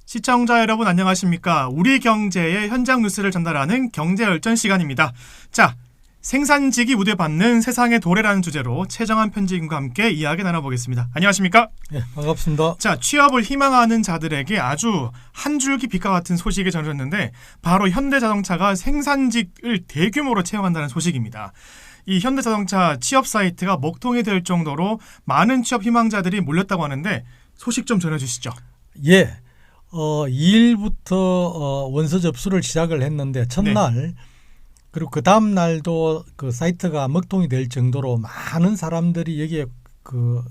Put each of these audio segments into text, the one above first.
시청자 여러분 안녕하십니까? 우리 경제의 현장 뉴스를 전달하는 경제열전 시간입니다. 자, 생산직이 우대받는 세상의 도래라는 주제로 최정한 편집인과 함께 이야기 나눠보겠습니다. 안녕하십니까? 네, 반갑습니다. 자, 취업을 희망하는 자들에게 아주 한 줄기 빛과 같은 소식이 전해졌는데 바로 현대자동차가 생산직을 대규모로 채용한다는 소식입니다. 이 현대자동차 취업 사이트가 먹통이 될 정도로 많은 취업 희망자들이 몰렸다고 하는데 소식 좀 전해주시죠. 예, 2일부터 원서 접수를 시작을 했는데 첫날 그리고 그 다음 날도 그 사이트가 먹통이 될 정도로 많은 사람들이 여기에 그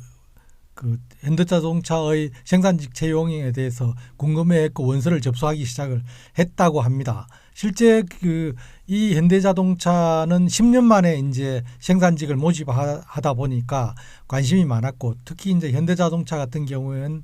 현대자동차의 생산직 채용에 대해서 궁금해했고 원서를 접수하기 시작을 했다고 합니다. 실제 이 현대자동차는 10년 만에 이제 생산직을 모집하다 보니까 관심이 많았고 특히 이제 현대자동차 같은 경우에는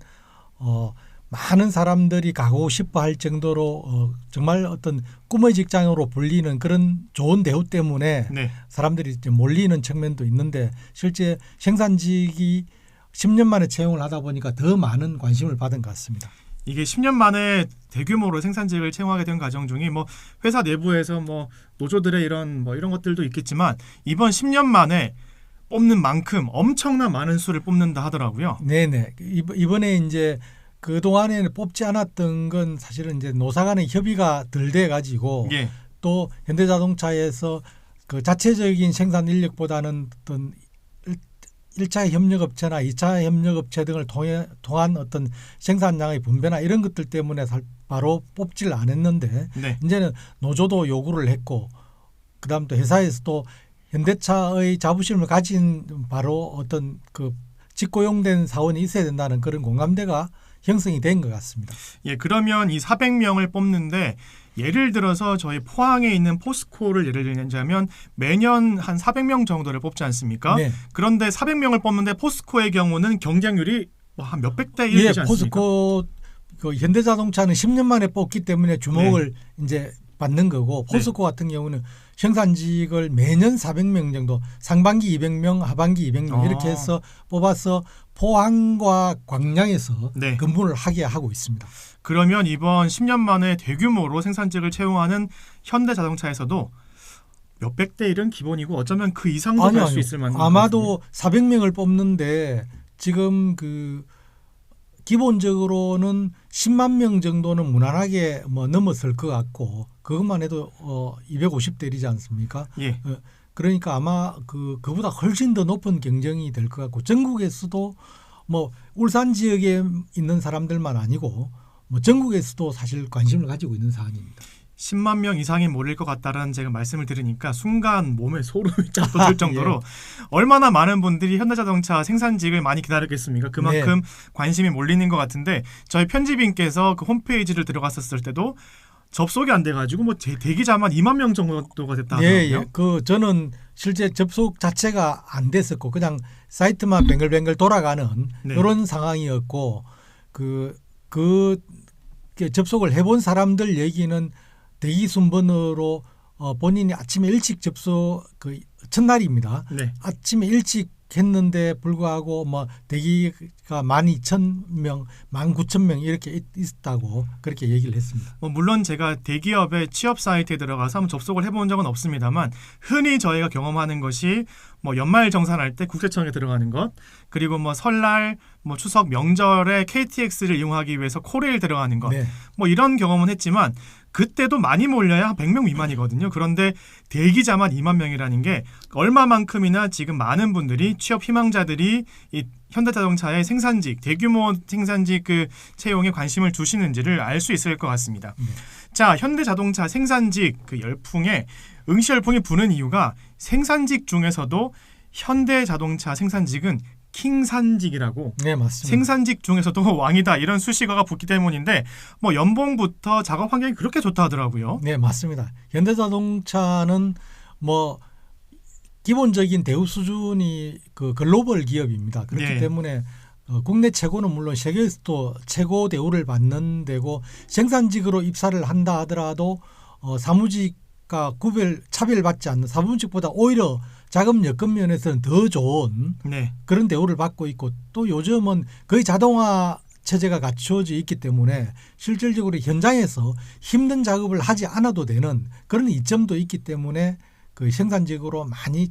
많은 사람들이 가고 싶어 할 정도로 정말 어떤 꿈의 직장으로 불리는 그런 좋은 대우 때문에 사람들이 이제 몰리는 측면도 있는데 실제 생산직이 10년 만에 채용을 하다 보니까 더 많은 관심을 받은 것 같습니다. 이게 10년 만에 대규모로 생산직을 채용하게 된 과정 중에 뭐 회사 내부에서 뭐 노조들의 이런 것들도 있겠지만 이번 10년 만에 뽑는 만큼 엄청난 많은 수를 뽑는다 하더라고요. 네네. 이번에 이제 그 동안에는 뽑지 않았던 건 사실은 이제 노사 간의 협의가 덜 돼 가지고 또 현대자동차에서 그 자체적인 생산 인력보다는 어떤 1차 협력업체나 2차 협력업체 등을 통한 어떤 생산량의 분배나 이런 것들 때문에 바로 뽑지를 않았는데 이제는 노조도 요구를 했고 그다음 또 회사에서도 현대차의 자부심을 가진 바로 어떤 그 직고용된 사원이 있어야 된다는 그런 공감대가 형성이 된 것 같습니다. 예, 그러면 이 400명을 뽑는데 예를 들어서 저희 포항에 있는 포스코를 예를 들자면 매년 한 400명 정도를 뽑지 않습니까? 그런데 400명을 뽑는데 포스코의 경우는 경쟁률이 한 몇백 대 1이지 않습니까? 포스코 현대자동차는 10년 만에 뽑기 때문에 주목을 이제 받는 거고 포스코 같은 경우는 생산직을 매년 400명 정도 상반기 200명 하반기 200명 이렇게 해서 뽑아서 포항과 광양에서 근무를 하게 하고 있습니다. 그러면 이번 10년 만에 대규모로 생산직을 채용하는 현대자동차에서도 몇백 대 1은 기본이고 어쩌면 그 이상도 갈 수 있을 만한 아마도 400명을 뽑는데 지금 기본적으로는 10만 명 정도는 무난하게 넘어설 것 같고 그것만 해도 250대이지 않습니까? 그러니까 아마 그보다 훨씬 더 높은 경쟁이 될 것 같고 전국에서도 울산 지역에 있는 사람들만 아니고 전국에서도 사실 관심을 가지고 있는 사안입니다. 10만 명 이상이 몰릴 것 같다라는 제가 말씀을 들으니까 순간 몸에 소름이 쫙 돋을 정도로 얼마나 많은 분들이 현대자동차 생산직을 많이 기다렸겠습니까? 그만큼 관심이 몰리는 것 같은데 저희 편집인께서 그 홈페이지를 들어갔었을 때도 접속이 안 돼가지고 대기자만 2만 명 정도가 됐다 하더라고요. 저는 실제 접속 자체가 안 됐었고 그냥 사이트만 뱅글뱅글 돌아가는 이런 상황이었고 접속을 해본 사람들 얘기는 대기 순번으로 본인이 아침에 일찍 접속 첫날입니다. 아침에 일찍 했는데 불구하고 대기가 12,000명, 19,000명 이렇게 있었다고 그렇게 얘기를 했습니다. 물론 제가 대기업의 취업 사이트에 들어가서 한번 접속을 해본 적은 없습니다만 흔히 저희가 경험하는 것이 연말 정산할 때 국세청에 들어가는 것 그리고 설날 추석 명절에 KTX를 이용하기 위해서 코레일 들어가는 것 이런 경험은 했지만 그때도 많이 몰려야 한 100명 미만이거든요. 그런데 대기자만 2만 명이라는 게 얼마만큼이나 지금 많은 분들이 취업 희망자들이 이 현대자동차의 생산직, 대규모 생산직 채용에 관심을 두시는지를 알 수 있을 것 같습니다. 자, 현대자동차 생산직 열풍에 응시 열풍이 부는 이유가 생산직 중에서도 현대자동차 생산직은 킹산직이라고 맞습니다. 생산직 중에서도 왕이다 이런 수식어가 붙기 때문인데 연봉부터 작업 환경이 그렇게 좋다 하더라고요. 네, 맞습니다. 현대자동차는 기본적인 대우 수준이 글로벌 기업입니다. 그렇기 때문에 국내 최고는 물론 세계에서도 최고 대우를 받는 데고 생산직으로 입사를 한다 하더라도 사무직과 차별받지 않는 사무직보다 오히려 자금 여건 면에서는 더 좋은 그런 대우를 받고 있고 또 요즘은 거의 자동화 체제가 갖추어져 있기 때문에 실질적으로 현장에서 힘든 작업을 하지 않아도 되는 그런 이점도 있기 때문에 그 생산직으로 많이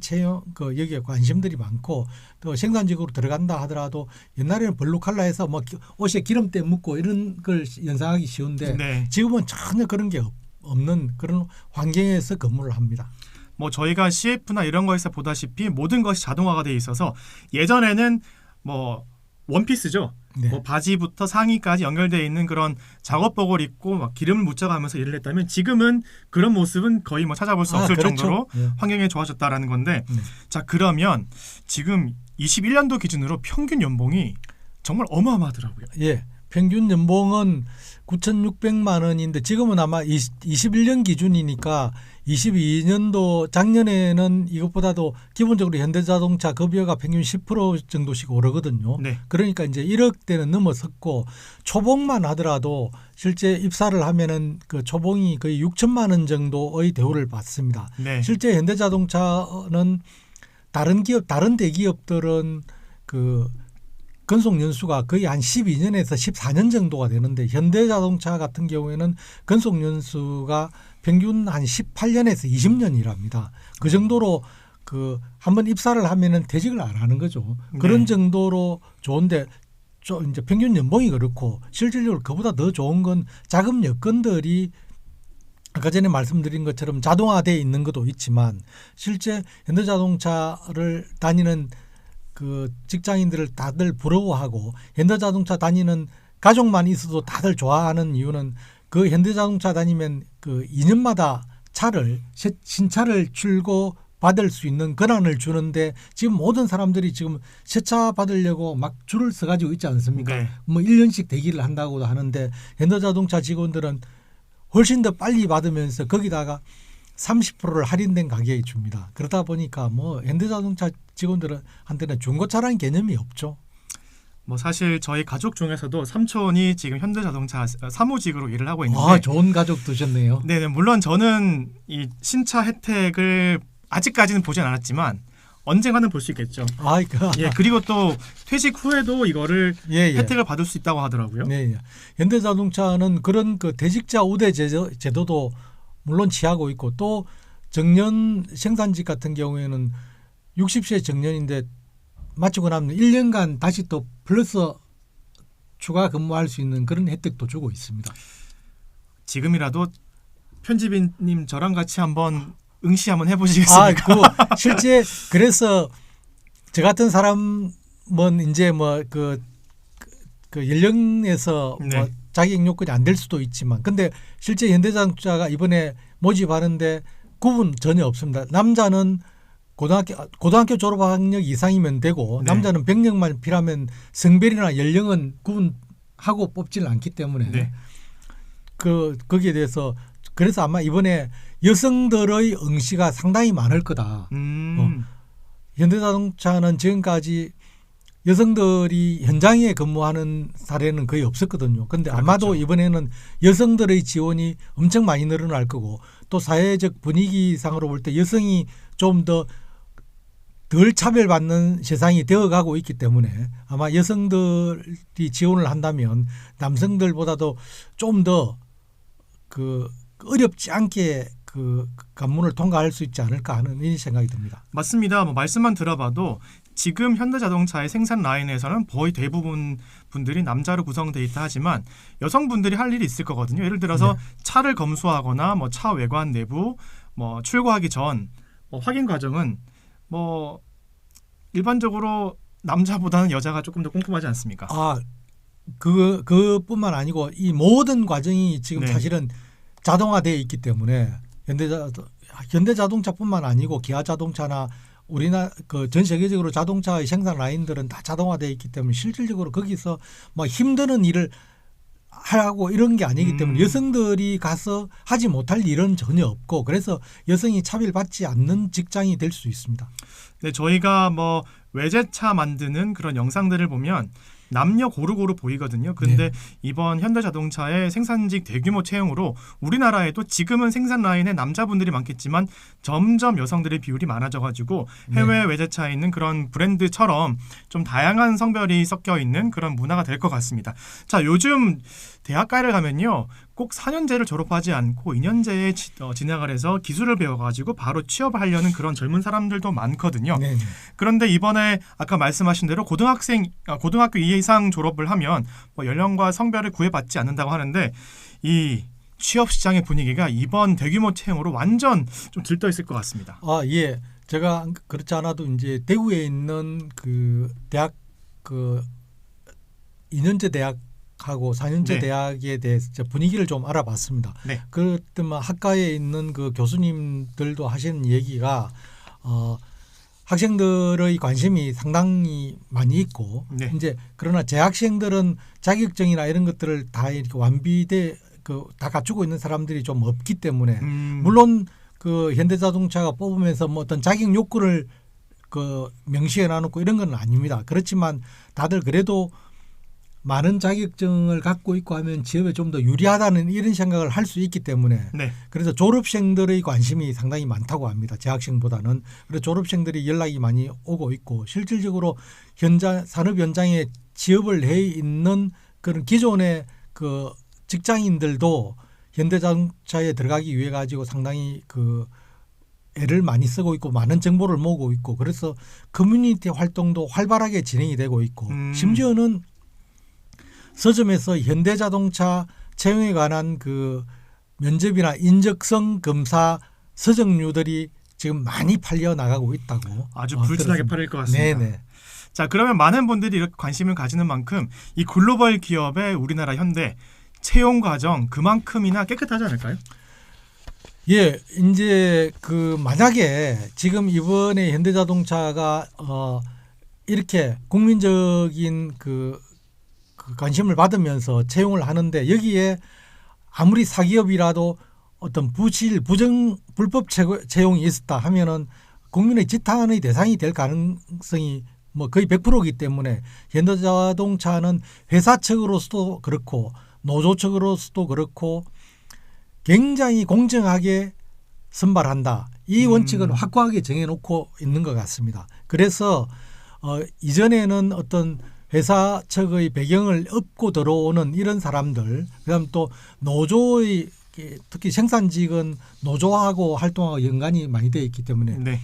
여기에 관심들이 많고 또 생산직으로 들어간다 하더라도 옛날에는 블루칼라에서 뭐 옷에 기름때 묻고 이런 걸 연상하기 쉬운데 네. 지금은 전혀 그런 게 없는 그런 환경에서 근무를 합니다. 뭐 저희가 CF나 이런 거에서 보다시피 모든 것이 자동화가 돼 있어서 예전에는 뭐 원피스죠. 네. 뭐 바지부터 상의까지 연결되어 있는 그런 작업복을 입고 막 기름을 묻혀가면서 일을 했다면 지금은 그런 모습은 거의 뭐 찾아볼 수 없을 그렇죠. 정도로 네. 환경이 좋아졌다라는 건데 네. 자 그러면 지금 21년도 기준으로 평균 연봉이 정말 어마어마하더라고요. 예. 평균 연봉은 9,600만 원인데 지금은 아마 21년 기준이니까 22년도 작년에는 이것보다도 기본적으로 현대자동차 급여가 평균 10% 정도씩 오르거든요. 네. 그러니까 이제 1억대는 넘어섰고 초봉만 하더라도 실제 입사를 하면은 그 초봉이 거의 6천만 원 정도의 대우를 받습니다. 네. 실제 현대자동차는 다른 대기업들은 그 근속 연수가 거의 한 12년에서 14년 정도가 되는데 현대자동차 같은 경우에는 근속 연수가 평균 한 18년에서 20년이랍니다. 그 정도로 그 한번 입사를 하면은 퇴직을 안 하는 거죠. 그런 네. 정도로 좋은데 이제 평균 연봉이 그렇고 실질적으로 그보다 더 좋은 건 자금 여건들이 아까 전에 말씀드린 것처럼 자동화되어 있는 것도 있지만 실제 현대자동차를 다니는 그 직장인들을 다들 부러워하고 현대자동차 다니는 가족만 있어도 다들 좋아하는 이유는 그 현대자동차 다니면 그 2년마다 신차를 출고 받을 수 있는 권한을 주는데 지금 모든 사람들이 지금 새 차 받으려고 막 줄을 서가지고 있지 않습니까? 네. 뭐 1년씩 대기를 한다고도 하는데 현대자동차 직원들은 훨씬 더 빨리 받으면서 거기다가 30%를 할인된 가격에 줍니다. 그러다 보니까 뭐 현대자동차 직원들한테는 중고차라는 개념이 없죠. 뭐 사실 저희 가족 중에서도 삼촌이 지금 현대자동차 사무직으로 일을 하고 있는데 아, 좋은 가족 두셨네요. 네, 물론 저는 이 신차 혜택을 아직까지는 보진 않았지만 언젠가는 볼 수 있겠죠. 예, 그리고 또 퇴직 후에도 이거를 혜택을 받을 수 있다고 하더라고요. 네, 현대자동차는 그런 그 대직자 우대 제도도 물론 취하고 있고 또 정년 생산직 같은 경우에는 60세 정년인데 마치고 나면 1년간 다시 또 플러스 추가 근무할 수 있는 그런 혜택도 주고 있습니다. 지금이라도 편집인님 저랑 같이 한번 응시 한번 해보시겠습니까? 실제 그래서 저 같은 사람은 이제 뭐 그 연령에서 네. 뭐 자격 요건이 안 될 수도 있지만 근데 실제 현대자동차가 이번에 모집하는데 구분 전혀 없습니다. 남자는 고등학교 졸업 학력 이상이면 되고 네. 남자는 병력만 필요하면 성별이나 연령은 구분하고 뽑지는 않기 때문에 네. 거기에 대해서 그래서 아마 이번에 여성들의 응시가 상당히 많을 거다. 현대자동차는 지금까지 여성들이 현장에 근무하는 사례는 거의 없었거든요. 그런데 아마도 그렇죠. 이번에는 여성들의 지원이 엄청 많이 늘어날 거고 또 사회적 분위기상으로 볼 때 여성이 좀 더 덜 차별받는 세상이 되어가고 있기 때문에 아마 여성들이 지원을 한다면 남성들보다도 좀 더 그 어렵지 않게 그 관문을 통과할 수 있지 않을까 하는 이런 생각이 듭니다. 맞습니다. 뭐 말씀만 들어봐도 지금 현대자동차의 생산 라인에서는 거의 대부분 분들이 남자로 구성되어 있다 하지만 여성분들이 할 일이 있을 거거든요. 예를 들어서 차를 검수하거나 뭐 차 외관 내부 뭐 출고하기 전 뭐 확인 과정은 뭐 일반적으로 남자보다는 여자가 조금 더 꼼꼼하지 않습니까? 그뿐만 아니고 이 모든 과정이 지금 네. 사실은 자동화되어 있기 때문에 현대자동차뿐만 아니고 기아자동차나 우리나라 그 전 세계적으로 자동차의 생산 라인들은 다 자동화되어 있기 때문에 실질적으로 거기서 뭐 힘드는 일을 하고 이런 게 아니기 때문에 여성들이 가서 하지 못할 일은 전혀 없고 그래서 여성이 차별받지 않는 직장이 될 수 있습니다. 네, 저희가 뭐 외제차 만드는 그런 영상들을 보면 남녀 고루고루 보이거든요. 근데 이번 현대자동차의 생산직 대규모 채용으로 우리나라에도 지금은 생산 라인에 남자분들이 많겠지만 점점 여성들의 비율이 많아져가지고 해외 외제차에 있는 그런 브랜드처럼 좀 다양한 성별이 섞여 있는 그런 문화가 될 것 같습니다. 자, 요즘 대학가를 가면요. 꼭 4년제를 졸업하지 않고 2년제에 진학을 해서 기술을 배워가지고 바로 취업을 하려는 그런 젊은 사람들도 많거든요. 네네. 그런데 이번에 아까 말씀하신 대로 고등학교 이상 졸업을 하면 뭐 연령과 성별을 구애받지 않는다고 하는데 이 취업 시장의 분위기가 이번 대규모 채용으로 완전 좀 들떠 있을 것 같습니다. 예. 제가 그렇지 않아도 이제 대구에 있는 그 대학 그 2년제 대학하고 4년제 대학에 대해서 분위기를 좀 알아봤습니다. 그때 뭐 학과에 있는 그 교수님들도 하시는 얘기가 학생들의 관심이 상당히 많이 있고 이제 그러나 재학생들은 자격증이나 이런 것들을 다 이렇게 다 갖추고 있는 사람들이 좀 없기 때문에 물론 그 현대자동차가 뽑으면서 뭐 어떤 자격 요건을 그 명시해 놔놓고 이런 건 아닙니다. 그렇지만 다들 그래도 많은 자격증을 갖고 있고 하면 취업에 좀 더 유리하다는 이런 생각을 할 수 있기 때문에 그래서 졸업생들의 관심이 상당히 많다고 합니다. 재학생보다는. 그래서 졸업생들이 연락이 많이 오고 있고 실질적으로 산업 현장에 취업을 해 있는 그런 기존의 그 직장인들도 현대자동차에 들어가기 위해 가지고 상당히 그 애를 많이 쓰고 있고 많은 정보를 모으고 있고 그래서 커뮤니티 활동도 활발하게 진행이 되고 있고 심지어는 서점에서 현대자동차 채용에 관한 그 면접이나 인적성 검사 서적류들이 지금 많이 팔려 나가고 있다고. 아주 불티나게 팔릴 것 같습니다. 네네. 자, 그러면 많은 분들이 이렇게 관심을 가지는 만큼 이 글로벌 기업의 우리나라 현대 채용 과정 그만큼이나 깨끗하지 않을까요? 예, 이제 그 만약에 지금 이번에 현대자동차가 이렇게 국민적인 그 관심을 받으면서 채용을 하는데 여기에 아무리 사기업이라도 어떤 불법 채용이 있었다 하면은 국민의 지탄의 대상이 될 가능성이 뭐 거의 100%이기 때문에 현대자동차는 회사 측으로서도 그렇고 노조 측으로서도 그렇고 굉장히 공정하게 선발한다. 이 원칙은 확고하게 정해놓고 있는 것 같습니다. 그래서 이전에는 어떤 회사 측의 배경을 업고 들어오는 이런 사람들, 그다음 또 노조의 특히 생산직은 노조하고 활동하고 연관이 많이 되어 있기 때문에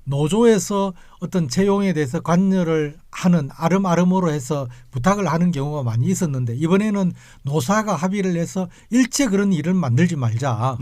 노조에서 어떤 채용에 대해서 관여를 하는 아름아름으로 해서 부탁을 하는 경우가 많이 있었는데 이번에는 노사가 합의를 해서 일체 그런 일을 만들지 말자.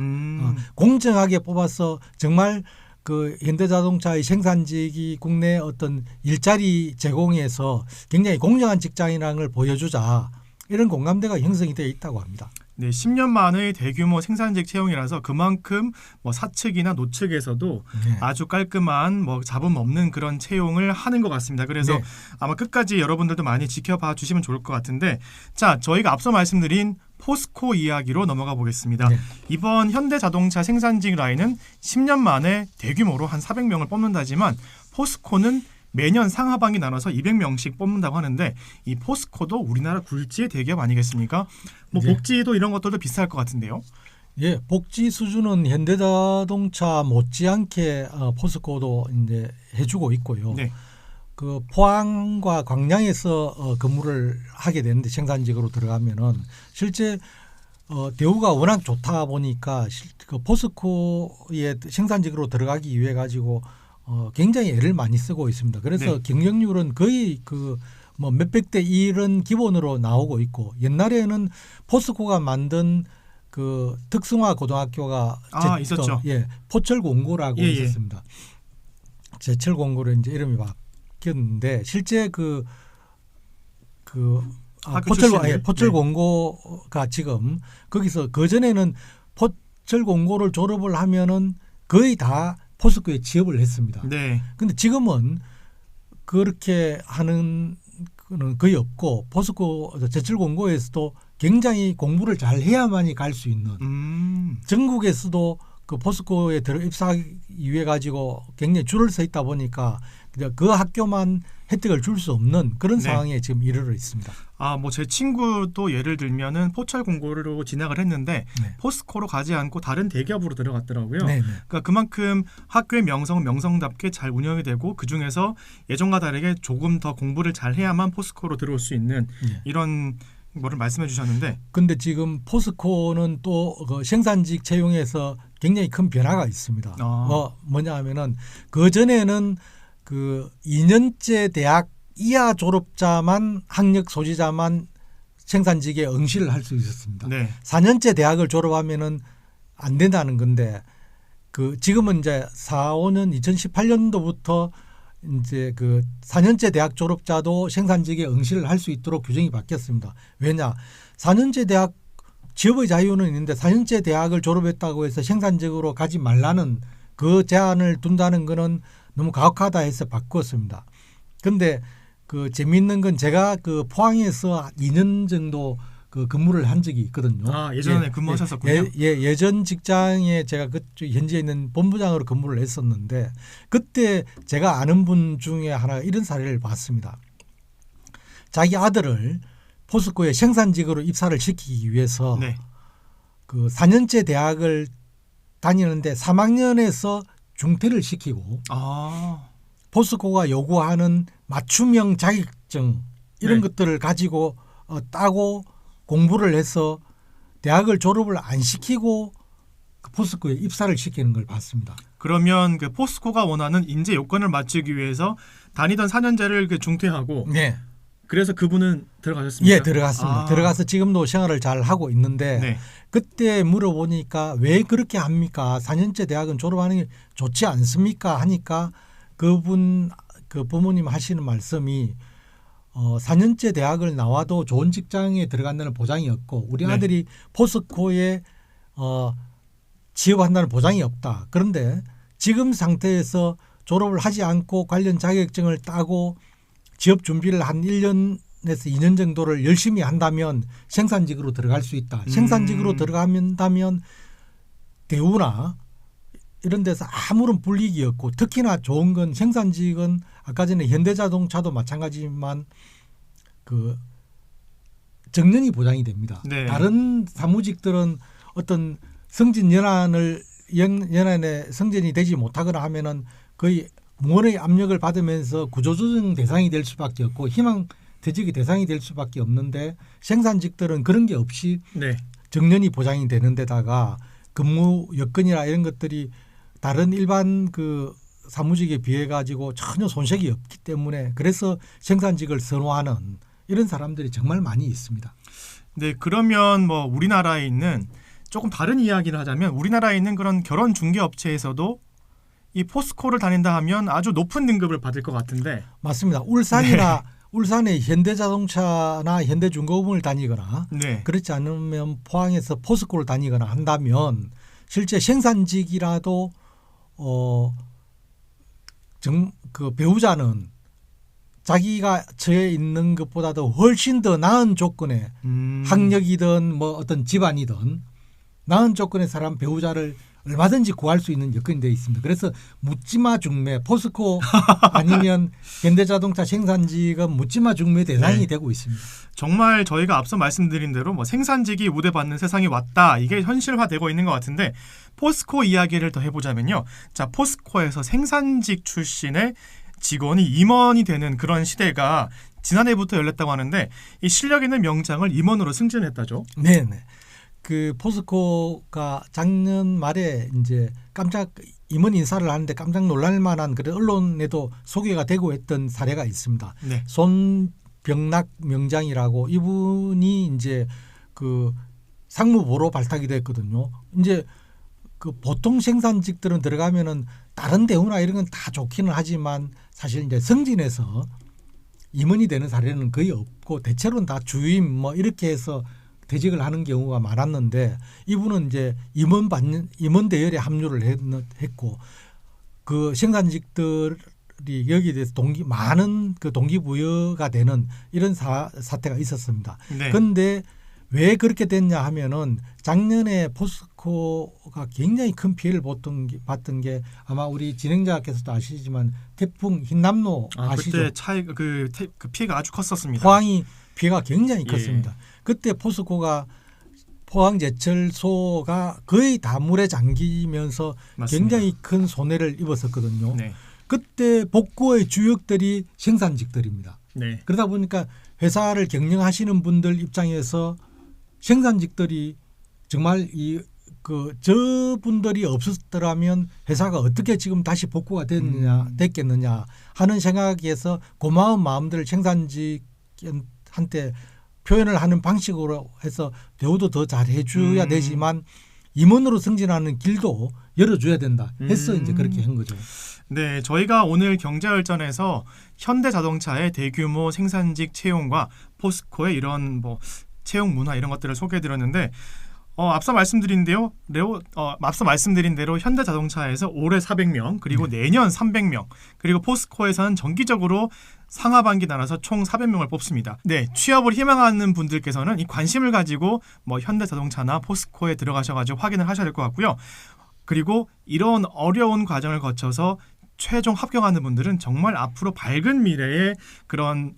공정하게 뽑아서 정말 그 현대자동차의 생산직이 국내 어떤 일자리 제공에서 굉장히 공정한 직장이라는 걸 보여주자. 이런 공감대가 형성이 되어 있다고 합니다. 네, 10년 만의 대규모 생산직 채용이라서 그만큼 뭐 사측이나 노측에서도 아주 깔끔한 뭐 잡음 없는 그런 채용을 하는 것 같습니다. 그래서 아마 끝까지 여러분들도 많이 지켜봐 주시면 좋을 것 같은데, 자, 저희가 앞서 말씀드린 포스코 이야기로 넘어가 보겠습니다. 이번 현대자동차 생산직 라인은 10년 만에 대규모로 한 400명을 뽑는다지만 포스코는 매년 상하반기 나눠서 200명씩 뽑는다고 하는데 이 포스코도 우리나라 굴지의 대기업 아니겠습니까? 뭐 복지도 이런 것들도 비쌀 것 같은데요. 예, 복지 수준은 현대자동차 못지않게 포스코도 이제 해주고 있고요. 그 포항과 광양에서 근무를 하게 되는데 생산직으로 들어가면은 실제 대우가 워낙 좋다 보니까 그 포스코의 생산직으로 들어가기 위해 가지고 굉장히 애를 많이 쓰고 있습니다. 그래서 경쟁률은 거의 그 뭐 몇백 대 1은 기본으로 나오고 있고 옛날에는 포스코가 만든 그 특성화 고등학교가 있었죠. 포철공고라고 있었습니다. 제철공고로 이제 이름이 바뀌었는데 실제 포철공고가 지금 거기서 그 전에는 포철공고를 졸업을 하면은 거의 다 포스코에 취업을 했습니다. 그런데 지금은 그렇게 하는 거는 거의 없고 포스코 제철공고에서도 굉장히 공부를 잘 해야만이 갈 수 있는 전국에서도 그 포스코에 입사하기 위해 가지고 굉장히 줄을 서 있다 보니까 그 학교만 혜택을 줄 수 없는 그런 네. 상황에 지금 이르러 있습니다. 뭐 제 친구도 예를 들면은 포철 공고로 진학을 했는데 네. 포스코로 가지 않고 다른 대기업으로 들어갔더라고요. 네, 네. 그러니까 그만큼 학교의 명성은 명성답게 잘 운영이 되고 그 중에서 예전과 다르게 조금 더 공부를 잘 해야만 포스코로 들어올 수 있는 네. 이런 거를 말씀해 주셨는데. 근데 지금 포스코는 또 그 생산직 채용에서 굉장히 큰 변화가 있습니다. 뭐냐 하면은 그 전에는 그 2년제 대학 이하 졸업자만 학력 소지자만 생산직에 응시를 할 수 있었습니다. 네. 4년제 대학을 졸업하면은 안 된다는 건데 그 지금은 이제 5년 2018년도부터 이제 그 4년제 대학 졸업자도 생산직에 응시를 할 수 있도록 규정이 바뀌었습니다. 왜냐? 4년제 대학 취업의 자유는 있는데 4년제 대학을 졸업했다고 해서 생산직으로 가지 말라는 그 제한을 둔다는 거는 너무 가혹하다 해서 바꾸었습니다. 그런데 그 재미있는 건 제가 그 포항에서 2년 정도 그 근무를 한 적이 있거든요. 예전에 근무하셨었군요. 예전 직장에 제가 그 현지에 있는 본부장으로 근무를 했었는데 그때 제가 아는 분 중에 하나가 이런 사례를 봤습니다. 자기 아들을 포스코의 생산직으로 입사를 시키기 위해서 네. 그 4년제 대학을 다니는데 3학년에서 중퇴를 시키고 포스코가 요구하는 맞춤형 자격증 이런 네. 것들을 가지고 따고 공부를 해서 대학을 졸업을 안 시키고 그 포스코에 입사를 시키는 걸 봤습니다. 그러면 그 포스코가 원하는 인재 요건을 맞추기 위해서 다니던 4년제를 그 중퇴하고 네. 그래서 그분은 들어가셨습니까? 예, 들어갔습니다. 들어가서 지금도 생활을 잘 하고 있는데 네. 그때 물어보니까 왜 그렇게 합니까? 4년제 대학은 졸업하는 게 좋지 않습니까? 하니까 그분 그 부모님 하시는 말씀이 4년제 대학을 나와도 좋은 직장에 들어간다는 보장이 없고 우리 네. 아들이 포스코에 취업한다는 보장이 없다. 그런데 지금 상태에서 졸업을 하지 않고 관련 자격증을 따고 취업 준비를 한 1년에서 2년 정도를 열심히 한다면 생산직으로 들어갈 수 있다. 생산직으로 들어간다면 대우나 이런 데서 아무런 불이익이 없고 특히나 좋은 건 생산직은 아까 전에 현대자동차도 마찬가지지만 그 정년이 보장이 됩니다. 네. 다른 사무직들은 어떤 승진 연한에 승진이 되지 못하거나 하면은 거의 무언의 압력을 받으면서 구조조정 대상이 될 수밖에 없고 희망퇴직의 대상이 될 수밖에 없는데 생산직들은 그런 게 없이 네. 정년이 보장이 되는 데다가 근무 여건이나 이런 것들이 다른 일반 그 사무직에 비해 가지고 전혀 손색이 없기 때문에 그래서 생산직을 선호하는 이런 사람들이 정말 많이 있습니다. 네, 그러면 뭐 우리나라에 있는 조금 다른 이야기를 하자면 우리나라에 있는 그런 결혼 중개 업체에서도 이 포스코를 다닌다 하면 아주 높은 등급을 받을 것 같은데. 맞습니다. 울산의 현대자동차나 현대중공업을 다니거나 네. 그렇지 않으면 포항에서 포스코를 다니거나 한다면 실제 생산직이라도 그 배우자는 자기가 처해 있는 것보다도 훨씬 더 나은 조건의 학력이든 뭐 어떤 집안이든 나은 조건의 사람 배우자를 얼마든지 구할 수 있는 여건이 되어 있습니다. 그래서 묻지마 중매 포스코 아니면 현대자동차 생산직은 묻지마 중매 대상이 네. 되고 있습니다. 정말 저희가 앞서 말씀드린 대로 뭐 생산직이 우대받는 세상이 왔다. 이게 현실화되고 있는 것 같은데 포스코 이야기를 더 해보자면요. 자, 포스코에서 생산직 출신의 직원이 임원이 되는 그런 시대가 지난해부터 열렸다고 하는데 이 실력 있는 명장을 임원으로 승진했다죠. 네, 네. 그 포스코가 작년 말에 이제 깜짝 임원 인사를 하는데 깜짝 놀랄 만한 그런 언론에도 소개가 되고 했던 사례가 있습니다. 네. 손병락 명장이라고 이분이 이제 그 상무보로 발탁이 됐거든요. 이제 그 보통 생산직들은 들어가면은 다른 대우나 이런 건 다 좋기는 하지만 사실 이제 승진해서 임원이 되는 사례는 거의 없고 대체로는 다 주임 뭐 이렇게 해서 퇴직을 하는 경우가 많았는데 이분은 이제 임원 대열에 합류를 했고 그 생산직들이 여기에 대해서 많은 그 동기부여가 되는 이런 사태가 있었습니다. 네. 그런데 왜 그렇게 됐냐 하면은 작년에 포스코가 굉장히 큰 피해를 봤던 게 아마 우리 진행자께서도 아시지만 태풍 흰남노 아시죠? 그때 그 피해가 아주 컸었습니다. 포항이 피해가 굉장히 예. 컸습니다. 그때 포스코가 포항제철소가 거의 다 물에 잠기면서 맞습니다. 굉장히 큰 손해를 입었었거든요. 네. 그때 복구의 주역들이 생산직들입니다. 네. 그러다 보니까 회사를 경영하시는 분들 입장에서 생산직들이 정말 저분들이 없었더라면 회사가 어떻게 지금 다시 복구가 됐겠느냐 하는 생각에서 고마운 마음들을 생산직한테 표현을 하는 방식으로 해서 대우도 더 잘 해줘야 되지만 임원으로 승진하는 길도 열어줘야 된다 해서 이제 그렇게 한 거죠. 네, 저희가 오늘 경제열전에서 현대자동차의 대규모 생산직 채용과 포스코의 이런 뭐 채용 문화 이런 것들을 소개해드렸는데 앞서 말씀드린 대로 현대자동차에서 올해 400명 그리고 내년 300명 그리고 포스코에서는 정기적으로 상하반기 나눠서 총 400명을 뽑습니다. 네, 취업을 희망하는 분들께서는 이 관심을 가지고 뭐 현대자동차나 포스코에 들어가셔가지고 확인을 하셔야 될 것 같고요. 그리고 이런 어려운 과정을 거쳐서 최종 합격하는 분들은 정말 앞으로 밝은 미래의 그런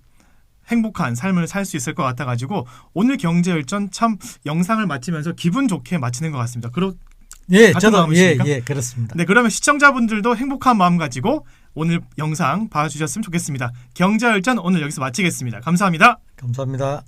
행복한 삶을 살 수 있을 것 같아가지고 오늘 경제열전 참 영상을 마치면서 기분 좋게 마치는 것 같습니다. 예, 저도 그렇습니다. 네, 그러면 시청자분들도 행복한 마음 가지고 오늘 영상 봐주셨으면 좋겠습니다. 경제열전 오늘 여기서 마치겠습니다. 감사합니다. 감사합니다.